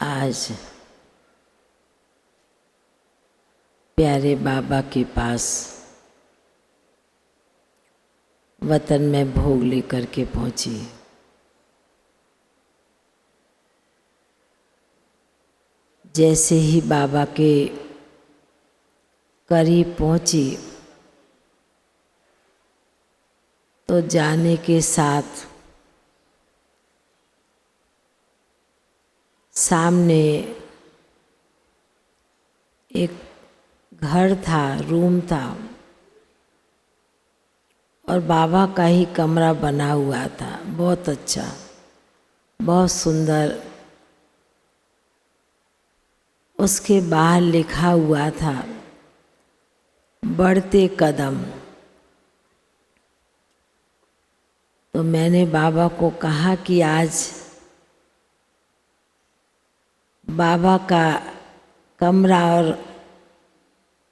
आज प्यारे बाबा के पास वतन में भोग लेकर के पहुंची। जैसे ही बाबा के करीब पहुंची तो जाने के साथ सामने एक घर था, रूम था और बाबा का ही कमरा बना हुआ था। बहुत अच्छा, बहुत सुंदर। उसके बाहर लिखा हुआ था बढ़ते कदम। तो मैंने बाबा को कहा कि आज बाबा का कमरा और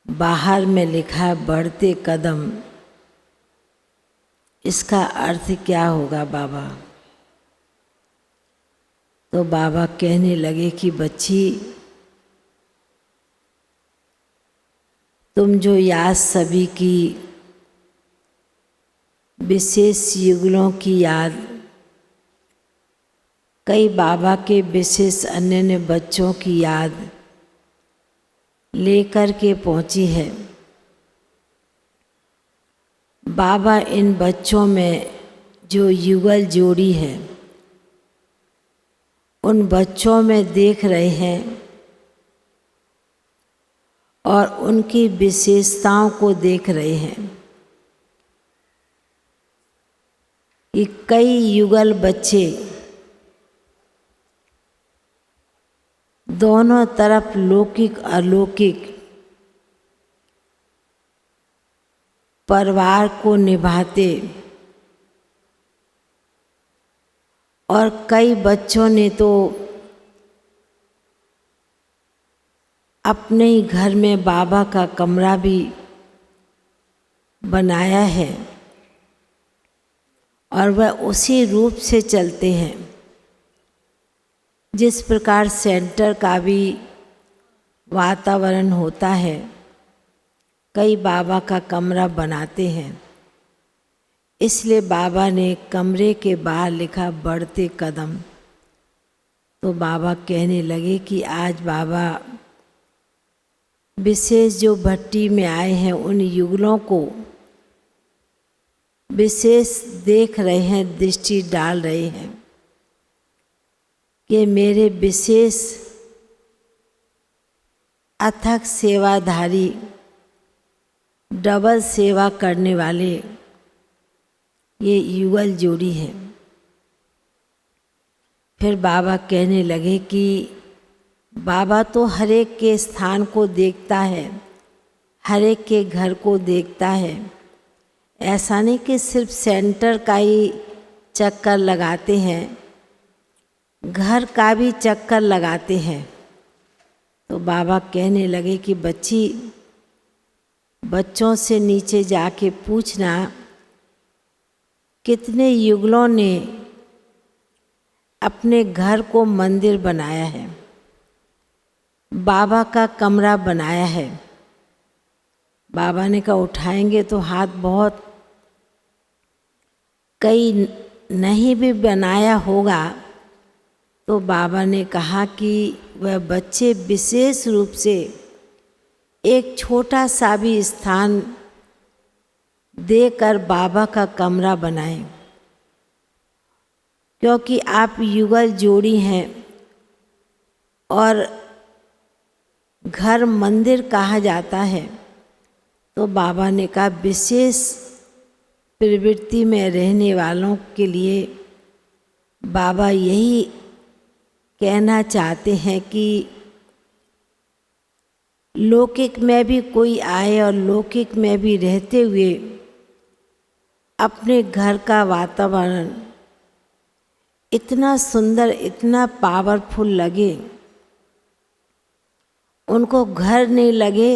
बाहर में लिखा है बढ़ते कदम, इसका अर्थ क्या होगा बाबा? तो बाबा कहने लगे कि बच्ची, तुम जो याद सभी की विशेष युगलों की याद, कई बाबा के विशेष अन्य बच्चों की याद लेकर के पहुंची है। बाबा इन बच्चों में जो युगल जोड़ी है उन बच्चों में देख रहे हैं और उनकी विशेषताओं को देख रहे हैं कि कई युगल बच्चे दोनों तरफ लौकिक अलौकिक परिवार को निभाते और कई बच्चों ने तो अपने ही घर में बाबा का कमरा भी बनाया है और वह उसी रूप से चलते हैं जिस प्रकार सेंटर का भी वातावरण होता है। कई बाबा का कमरा बनाते हैं, इसलिए बाबा ने कमरे के बाहर लिखा बढ़ते कदम। तो बाबा कहने लगे कि आज बाबा विशेष जो भट्टी में आए हैं उन युगलों को विशेष देख रहे हैं, दृष्टि डाल रहे हैं कि मेरे विशेष अथक सेवाधारी, डबल सेवा करने वाले ये युगल जोड़ी है। फिर बाबा कहने लगे कि बाबा तो हर एक के स्थान को देखता है, हर एक के घर को देखता है। ऐसा नहीं कि सिर्फ सेंटर का ही चक्कर लगाते हैं, घर का भी चक्कर लगाते हैं। तो बाबा कहने लगे कि बच्ची, बच्चों से नीचे जाके पूछना कितने युगलों ने अपने घर को मंदिर बनाया है, बाबा का कमरा बनाया है। बाबा ने कहा उठाएंगे तो हाथ बहुत, कई नहीं भी बनाया होगा। तो बाबा ने कहा कि वह बच्चे विशेष रूप से एक छोटा सा भी स्थान देकर बाबा का कमरा बनाएं, क्योंकि आप युगल जोड़ी हैं और घर मंदिर कहा जाता है। तो बाबा ने कहा विशेष प्रवृत्ति में रहने वालों के लिए बाबा यही कहना चाहते हैं कि लौकिक में भी कोई आए और लौकिक में भी रहते हुए अपने घर का वातावरण इतना सुंदर, इतना पावरफुल लगे, उनको घर नहीं लगे,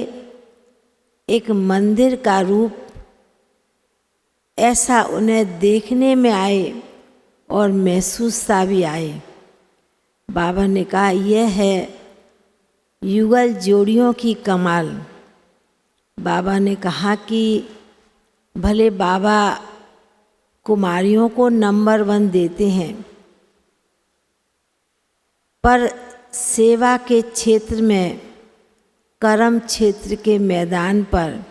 एक मंदिर का रूप ऐसा उन्हें देखने में आए और महसूस सा भी आए। बाबा ने कहा यह है युगल जोड़ियों की कमाल। बाबा ने कहा कि भले बाबा कुमारियों को नंबर 1 देते हैं, पर सेवा के क्षेत्र में, कर्म क्षेत्र के मैदान पर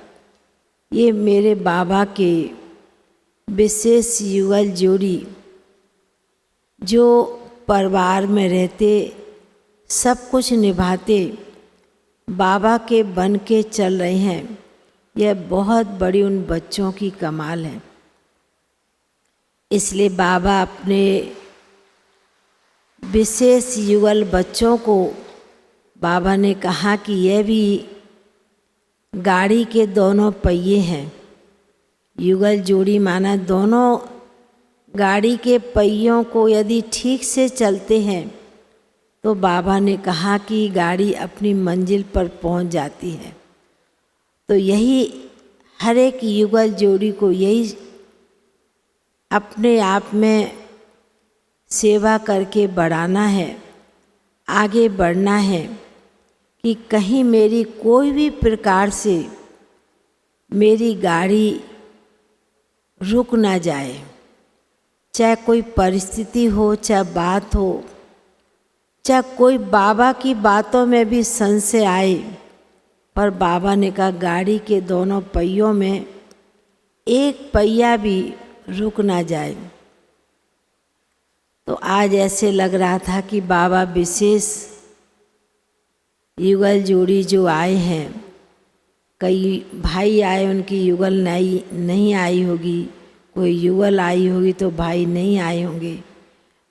ये मेरे बाबा के विशेष युगल जोड़ी जो परिवार में रहते, सब कुछ निभाते, बाबा के बन के चल रहे हैं, यह बहुत बड़ी उन बच्चों की कमाल है। इसलिए बाबा अपने विशेष युगल बच्चों को, बाबा ने कहा कि यह भी गाड़ी के दोनों पहिए हैं। युगल जोड़ी माना दोनों गाड़ी के पहियों को यदि ठीक से चलते हैं तो बाबा ने कहा कि गाड़ी अपनी मंजिल पर पहुंच जाती है। तो यही हर एक युगल जोड़ी को यही अपने आप में सेवा करके बढ़ाना है, आगे बढ़ना है कि कहीं मेरी कोई भी प्रकार से मेरी गाड़ी रुक ना जाए, चाहे कोई परिस्थिति हो, चाहे बात हो, चाहे कोई बाबा की बातों में भी संशय आए, पर बाबा ने कहा गाड़ी के दोनों पहियों में एक पहिया भी रुक ना जाए। तो आज ऐसे लग रहा था कि बाबा विशेष युगल जोड़ी जो आए हैं, कई भाई आए, उनकी युगल नहीं आई होगी, कोई युगल आई होगी तो भाई नहीं आए होंगे,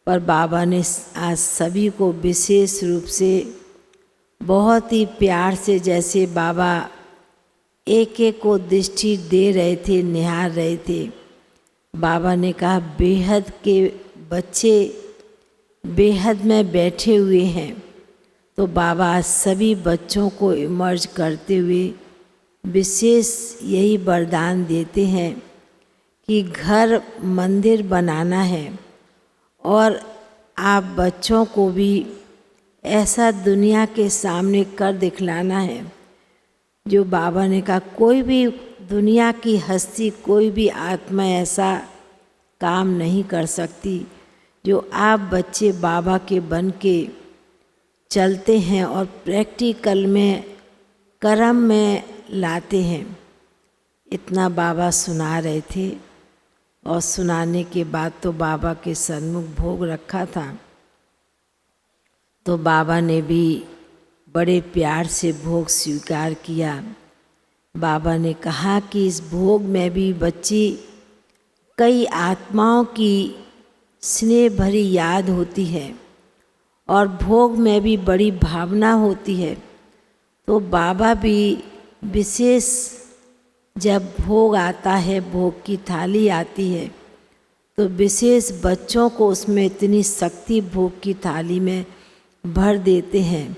पर बाबा ने आज सभी को विशेष रूप से बहुत ही प्यार से, जैसे बाबा एक एक को दृष्टि दे रहे थे, निहार रहे थे, बाबा ने कहा बेहद के बच्चे बेहद में बैठे हुए हैं। तो बाबा आज सभी बच्चों को इमर्ज करते हुए विशेष यही वरदान देते हैं कि घर मंदिर बनाना है और आप बच्चों को भी ऐसा दुनिया के सामने कर दिखलाना है जो बाबा ने कहा कोई भी दुनिया की हस्ती, कोई भी आत्मा ऐसा काम नहीं कर सकती जो आप बच्चे बाबा के बन के चलते हैं और प्रैक्टिकल में, कर्म में लाते हैं। इतना बाबा सुना रहे थे और सुनाने के बाद तो बाबा के सन्मुख भोग रखा था, तो बाबा ने भी बड़े प्यार से भोग स्वीकार किया। बाबा ने कहा कि इस भोग में भी बच्ची कई आत्माओं की स्नेह भरी याद होती है और भोग में भी बड़ी भावना होती है। तो बाबा भी विशेष जब भोग आता है, भोग की थाली आती है, तो विशेष बच्चों को उसमें इतनी शक्ति भोग की थाली में भर देते हैं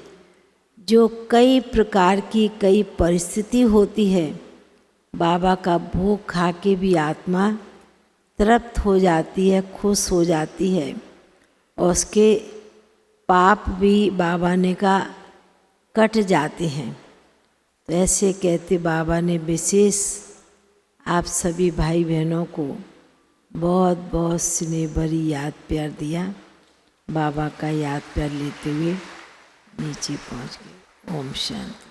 जो कई प्रकार की कई परिस्थिति होती है, बाबा का भोग खा के भी आत्मा तृप्त हो जाती है, खुश हो जाती है और उसके पाप भी बाबा ने कहा कट जाते हैं। तो ऐसे कहते बाबा ने विशेष आप सभी भाई बहनों को बहुत बहुत स्नेह भरी याद प्यार दिया। बाबा का याद प्यार लेते हुए नीचे पहुंच गए। ओम शांति।